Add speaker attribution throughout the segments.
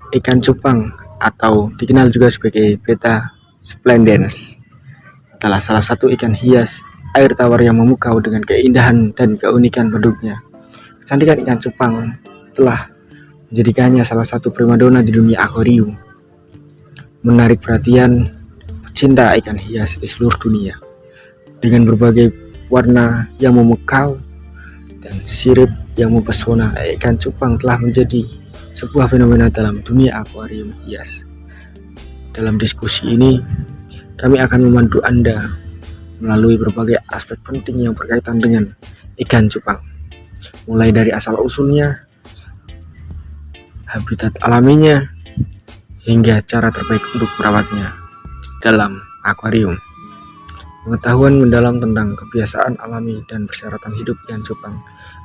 Speaker 1: Ikan cupang atau dikenal juga sebagai Betta splendens adalah salah satu ikan hias air tawar yang memukau dengan keindahan dan keunikan bentuknya. Kecantikan ikan cupang telah menjadikannya salah satu primadona di dunia akuarium, menarik perhatian pecinta ikan hias di seluruh dunia. Dengan berbagai warna yang memukau dan sirip yang mempesona, ikan cupang telah menjadi sebuah fenomena dalam dunia akuarium hias. Dalam diskusi ini, kami akan membantu Anda melalui berbagai aspek penting yang berkaitan dengan ikan cupang, mulai dari asal-usulnya, habitat alaminya, hingga cara terbaik untuk merawatnya dalam akuarium. Pengetahuan mendalam tentang kebiasaan alami dan persyaratan hidup ikan cupang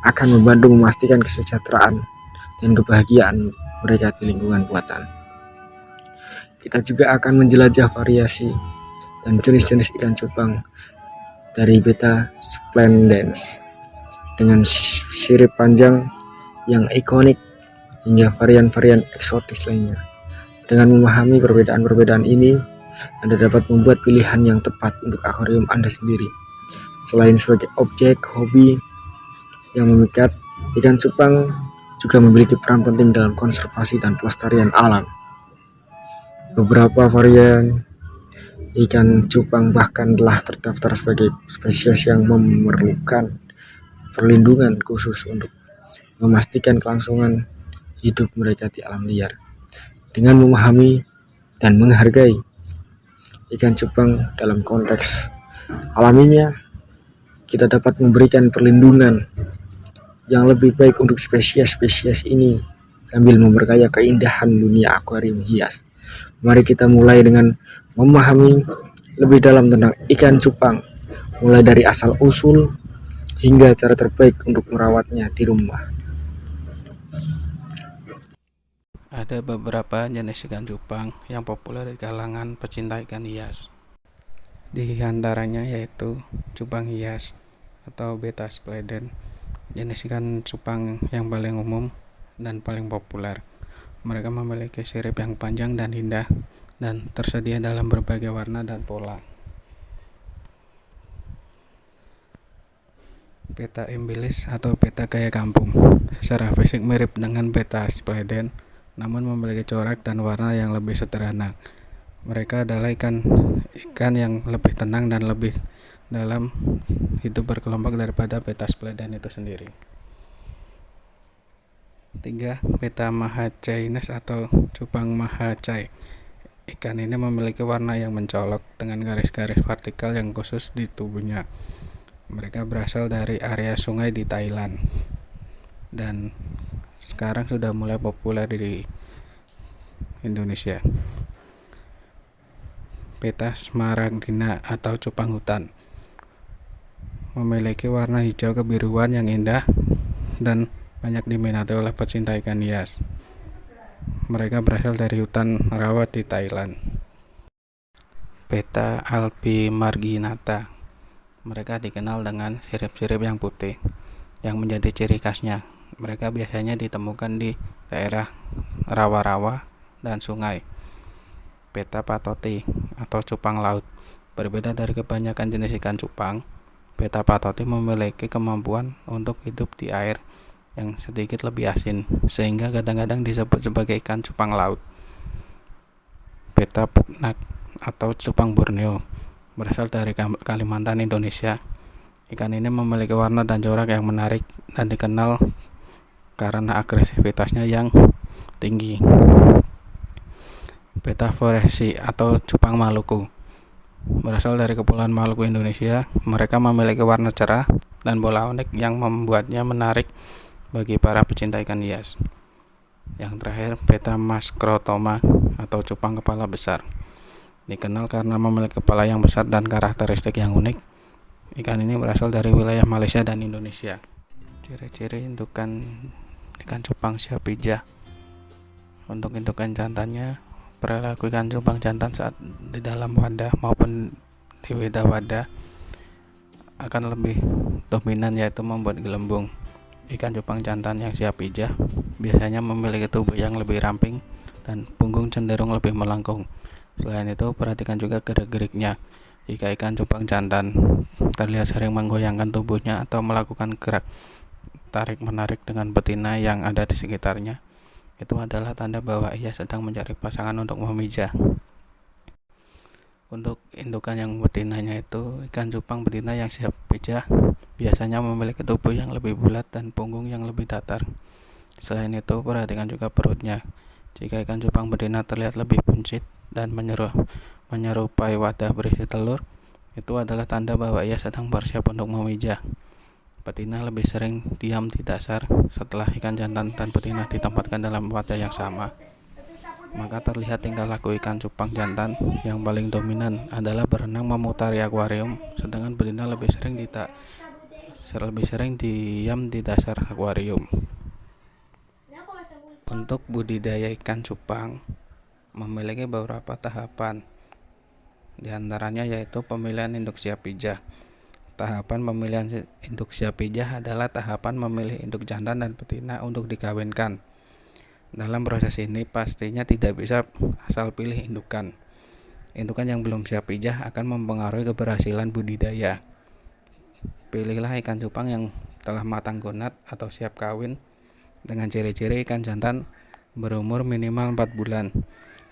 Speaker 1: akan membantu memastikan kesejahteraan dan kebahagiaan mereka di lingkungan buatan. Kita juga akan menjelajah variasi dan jenis-jenis ikan cupang dari Betta splendens dengan sirip panjang yang ikonik hingga varian-varian eksotis lainnya. Dengan memahami perbedaan-perbedaan ini, Anda dapat membuat pilihan yang tepat untuk akuarium Anda sendiri. Selain sebagai objek hobi yang memikat, ikan cupang juga memiliki peran penting dalam konservasi dan pelestarian alam. Beberapa varian ikan cupang bahkan telah terdaftar sebagai spesies yang memerlukan perlindungan khusus untuk memastikan kelangsungan hidup mereka di alam liar. Dengan memahami dan menghargai ikan cupang dalam konteks alaminya, kita dapat memberikan perlindungan yang lebih baik untuk spesies-spesies ini sambil memperkaya keindahan dunia akuarium hias. Mari kita mulai dengan memahami lebih dalam tentang ikan cupang, mulai dari asal-usul hingga cara terbaik untuk merawatnya di rumah.
Speaker 2: Ada beberapa jenis ikan cupang yang populer di kalangan pecinta ikan hias. Di antaranya yaitu cupang hias atau Betta splendens, jenis ikan cupang yang paling umum dan paling populer. Mereka memiliki sirip yang panjang dan indah dan tersedia dalam berbagai warna dan pola. Betta imbilis atau Betta gaya kampung secara fisik mirip dengan Betta splendens, namun memiliki corak dan warna yang lebih sederhana. Mereka adalah ikan yang lebih tenang dan lebih dalam hidup berkelompok daripada Betta splendens itu sendiri. 3. Betta mahacines atau cupang mahacai. Ikan ini memiliki warna yang mencolok dengan garis-garis vertikal yang khusus di tubuhnya. Mereka berasal dari area sungai di Thailand dan sekarang sudah mulai populer di Indonesia. Betta smaragdina atau cupang hutan memiliki warna hijau kebiruan yang indah dan banyak diminati oleh pecinta ikan hias. Mereka berasal dari hutan rawa di Thailand. Betta albimarginata. Mereka dikenal dengan sirip-sirip yang putih yang menjadi ciri khasnya. Mereka biasanya ditemukan di daerah rawa-rawa dan sungai. Betta patoti atau cupang laut. Berbeda dari kebanyakan jenis ikan cupang, Betta patoti memiliki kemampuan untuk hidup di air yang sedikit lebih asin, sehingga kadang-kadang disebut sebagai ikan cupang laut. Betta puknak atau cupang Borneo berasal dari Kalimantan, Indonesia. Ikan ini memiliki warna dan corak yang menarik dan dikenal karena agresivitasnya yang tinggi. Betta foresi atau cupang Maluku berasal dari Kepulauan Maluku, Indonesia. Mereka memiliki warna cerah dan pola unik yang membuatnya menarik bagi para pecinta ikan hias. Yang terakhir, Betta mascrotoma atau cupang kepala besar. Dikenal karena memiliki kepala yang besar dan karakteristik yang unik. Ikan ini berasal dari wilayah Malaysia dan Indonesia. Ciri-ciri indukan ikan cupang siapija. Untuk indukan jantannya, perilaku ikan cupang jantan saat di dalam wadah maupun di beda wadah akan lebih dominan, yaitu membuat gelembung. Ikan cupang jantan yang siapija biasanya memiliki tubuh yang lebih ramping dan punggung cenderung lebih melengkung. Selain itu, perhatikan juga gerak-geriknya. Jika ikan cupang jantan terlihat sering menggoyangkan tubuhnya atau melakukan gerak tarik-menarik dengan betina yang ada di sekitarnya, itu adalah tanda bahwa ia sedang mencari pasangan untuk memijah. Untuk indukan yang betinanya itu, ikan cupang betina yang siap pijah biasanya memiliki tubuh yang lebih bulat dan punggung yang lebih datar. Selain itu, perhatikan juga perutnya. Jika ikan cupang betina terlihat lebih buncit dan menyerupai wadah berisi telur, itu adalah tanda bahwa ia sedang bersiap untuk memijah. Betina lebih sering diam di dasar setelah ikan jantan dan betina ditempatkan dalam wadah yang sama. Maka terlihat tingkah laku ikan cupang jantan yang paling dominan adalah berenang memutari akuarium, sedangkan betina lebih sering diam di dasar akuarium. Untuk budidaya ikan cupang memiliki beberapa tahapan, di antaranya yaitu pemilihan induk siap pijah. Tahapan pemilihan induk siap pijah adalah tahapan memilih induk jantan dan betina untuk dikawinkan. Dalam proses ini pastinya tidak bisa asal pilih indukan. Indukan yang belum siap pijah akan mempengaruhi keberhasilan budidaya. Pilihlah ikan cupang yang telah matang gonat atau siap kawin dengan ciri-ciri ikan jantan berumur minimal 4 bulan,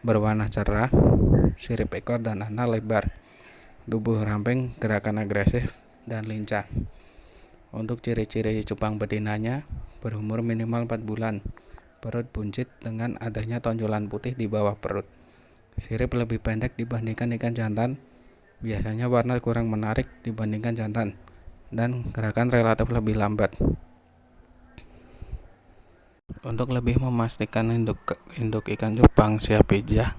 Speaker 2: berwarna cerah, sirip ekor dan ana lebar, tubuh ramping, gerakan agresif, dan lincah. Untuk ciri-ciri cupang betinanya, berumur minimal 4 bulan, perut buncit dengan adanya tonjolan putih di bawah perut, sirip lebih pendek dibandingkan ikan jantan, biasanya warna kurang menarik dibandingkan jantan, dan gerakan relatif lebih lambat. Untuk lebih memastikan induk ikan cupang siap pijah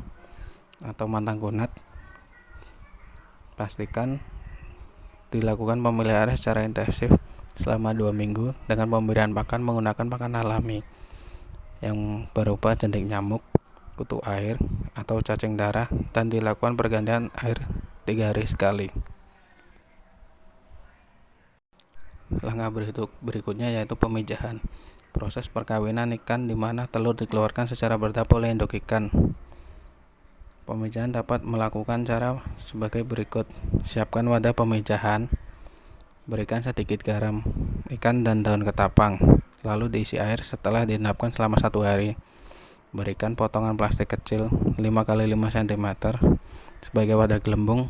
Speaker 2: atau matang gonat, pastikan dilakukan pemeliharaan secara intensif selama 2 minggu dengan pemberian pakan menggunakan pakan alami yang berupa jentik nyamuk, kutu air, atau cacing darah, dan dilakukan pergantian air 3 hari sekali. Langkah berikutnya yaitu pemijahan. Proses perkawinan ikan di mana telur dikeluarkan secara bertahap oleh induk ikan. Pemijahan dapat melakukan cara sebagai berikut. Siapkan wadah pemijahan. Berikan sedikit garam ikan dan daun ketapang, lalu diisi air setelah diendapkan selama 1 hari. Berikan potongan plastik kecil 5x5 cm sebagai wadah gelembung.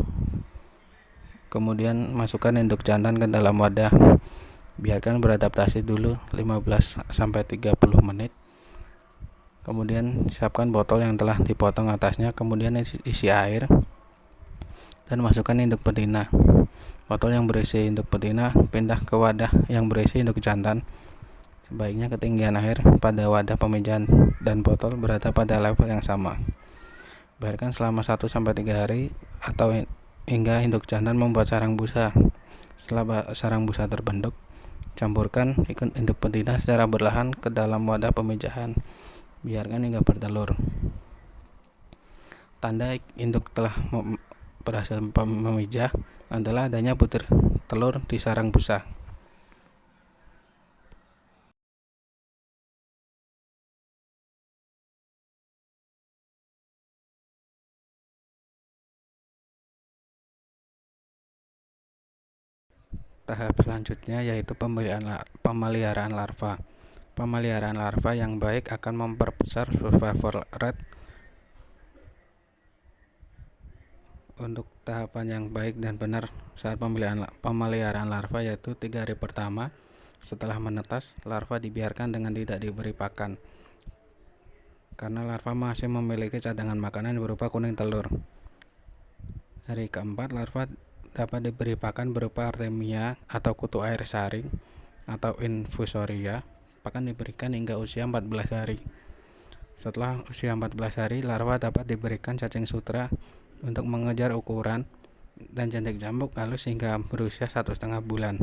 Speaker 2: Kemudian masukkan induk jantan ke dalam wadah. Biarkan beradaptasi dulu 15-30 menit. Kemudian siapkan botol yang telah dipotong atasnya, kemudian isi air dan masukkan induk betina. Botol yang berisi induk betina pindah ke wadah yang berisi induk jantan. Sebaiknya ketinggian air pada wadah pemijahan dan botol berada pada level yang sama. Biarkan selama 1-3 hari atau hingga induk jantan membuat sarang busa. Setelah sarang busa terbentuk, campurkan induk betina secara berlahan ke dalam wadah pemijahan. Biarkan hingga bertelur. Tanda induk telah berhasil memijah adalah adanya butir telur di sarang busa. Tahap selanjutnya yaitu pemeliharaan larva. Pemeliharaan larva yang baik akan memperbesar survival rate. Untuk tahapan yang baik dan benar saat pemeliharaan larva yaitu 3 hari pertama setelah menetas, larva dibiarkan dengan tidak diberi pakan, karena larva masih memiliki cadangan makanan berupa kuning telur. Hari keempat, larva dapat diberi pakan berupa artemia atau kutu air saring atau infusoria. Pakan diberikan hingga usia 14 hari. Setelah usia 14 hari, larva dapat diberikan cacing sutra untuk mengejar ukuran dan jentik nyamuk halus hingga berusia 1,5 bulan.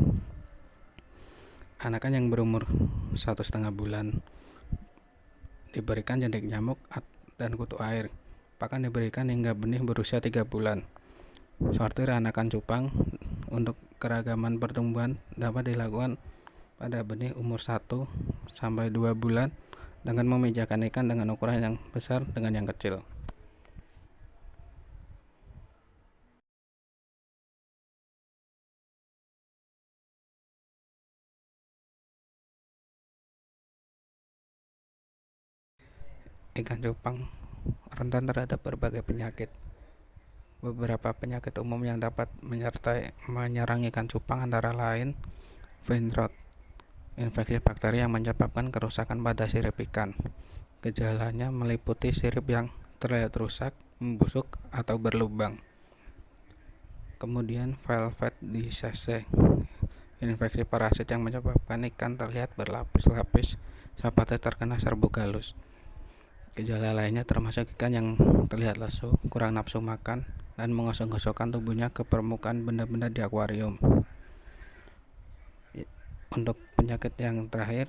Speaker 2: Anakan yang berumur 1,5 bulan diberikan jentik nyamuk dan kutu air. Pakan diberikan hingga benih berusia 3 bulan. Sortir anakan cupang untuk keragaman pertumbuhan dapat dilakukan pada benih umur 1-2 bulan dengan membedakan ikan dengan ukuran yang besar dengan yang kecil. Ikan cupang rentan terhadap berbagai penyakit. Beberapa penyakit umum yang dapat menyerang ikan cupang antara lain vein rot, infeksi bakteri yang menyebabkan kerusakan pada sirip ikan. Gejalanya meliputi sirip yang terlihat rusak, membusuk, atau berlubang. Kemudian velvet disease, infeksi parasit yang menyebabkan ikan terlihat berlapis-lapis seperti terkena serbuk halus. Gejala lainnya termasuk ikan yang terlihat lesu, kurang nafsu makan, dan menggosok-gosokkan tubuhnya ke permukaan benda-benda di akuarium. Untuk penyakit yang terakhir,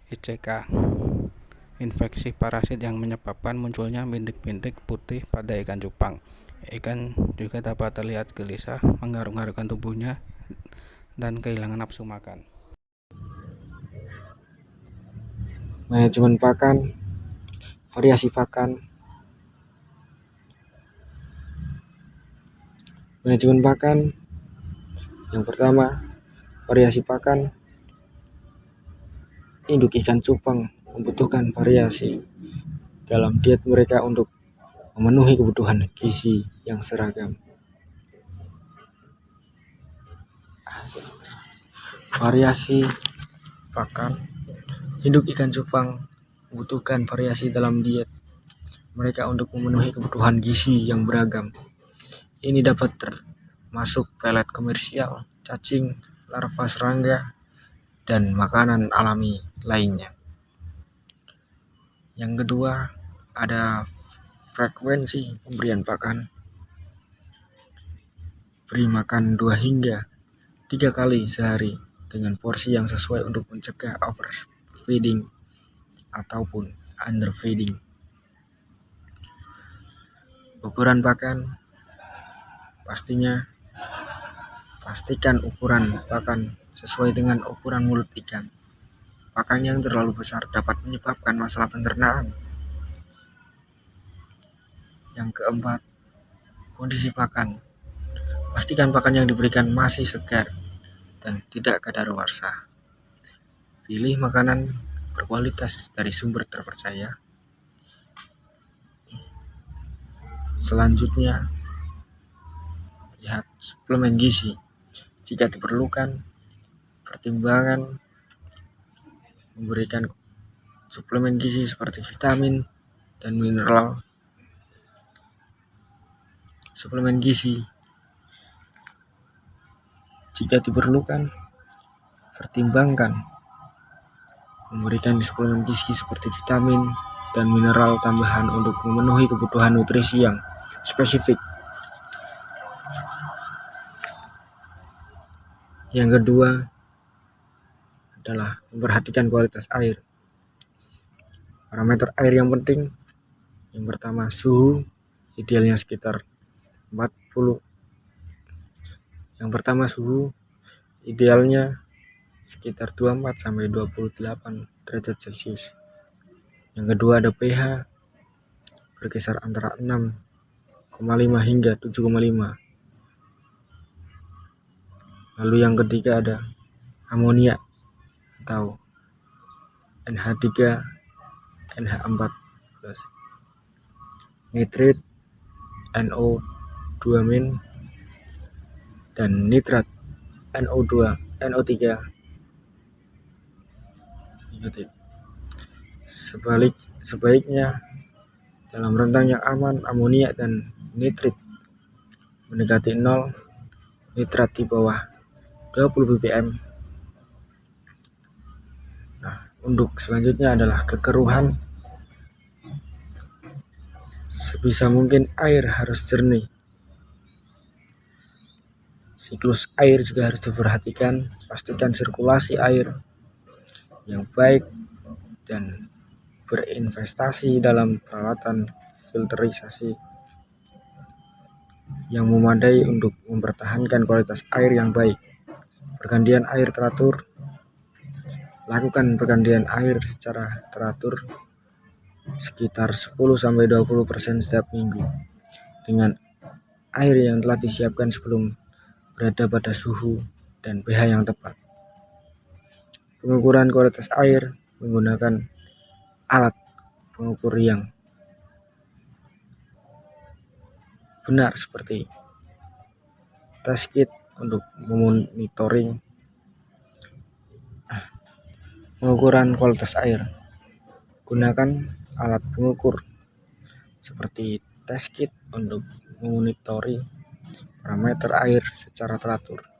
Speaker 2: ICK, infeksi parasit yang menyebabkan munculnya bintik-bintik putih pada ikan cupang. Ikan juga dapat terlihat gelisah, menggaruk-garukkan tubuhnya, dan kehilangan nafsu makan.
Speaker 1: Manajemen pakan, variasi pakan. Manajemen pakan yang pertama, variasi pakan. Induk ikan cupang membutuhkan variasi dalam diet mereka untuk memenuhi kebutuhan gizi yang seragam. Variasi pakan. Induk ikan cupang membutuhkan variasi dalam diet mereka untuk memenuhi kebutuhan gizi yang beragam. Ini dapat termasuk pelet komersial, cacing, larva serangga, dan makanan alami lainnya. Yang kedua, ada frekuensi pemberian pakan. Beri makan 2 hingga 3 kali sehari dengan porsi yang sesuai untuk mencegah overfeeding ataupun underfeeding. Ukuran pakan, pastikan ukuran pakan sesuai dengan ukuran mulut ikan. Pakan yang terlalu besar dapat menyebabkan masalah pencernaan. Yang keempat, kondisi pakan. Pastikan pakan yang diberikan masih segar dan tidak kadaluarsa. Pilih makanan berkualitas dari sumber terpercaya. Selanjutnya, lihat suplemen gizi. Jika diperlukan, pertimbangan memberikan suplemen gizi seperti vitamin dan mineral. Suplemen gizi. Jika diperlukan, pertimbangkan memberikan suplemen gizi seperti vitamin dan mineral tambahan untuk memenuhi kebutuhan nutrisi yang spesifik. Yang kedua adalah memperhatikan kualitas air. Parameter air yang penting, yang pertama suhu, idealnya sekitar 40. Yang pertama suhu, idealnya sekitar 24 sampai 28 derajat Celcius. Yang kedua ada pH berkisar antara 6,5 hingga 7,5. Lalu yang ketiga ada amonia atau NH3, NH4+, nitrit, NO2- dan nitrat, NO2, NO3 negatif. Sebaiknya dalam rentang yang aman, amonia dan nitrit mendekati 0, nitrat di bawah 20 ppm. Nah, untuk selanjutnya adalah kekeruhan. Sebisa mungkin air harus jernih. Siklus air juga harus diperhatikan. Pastikan sirkulasi air yang baik dan berinvestasi dalam peralatan filterisasi yang memadai untuk mempertahankan kualitas air yang baik. Pergantian air teratur. Lakukan pergantian air secara teratur sekitar 10-20% setiap minggu dengan air yang telah disiapkan sebelum berada pada suhu dan pH yang tepat. Pengukuran kualitas air menggunakan alat pengukur yang benar seperti test kit untuk memonitoring pengukuran kualitas air. Gunakan alat pengukur seperti test kit untuk memonitori parameter air secara teratur.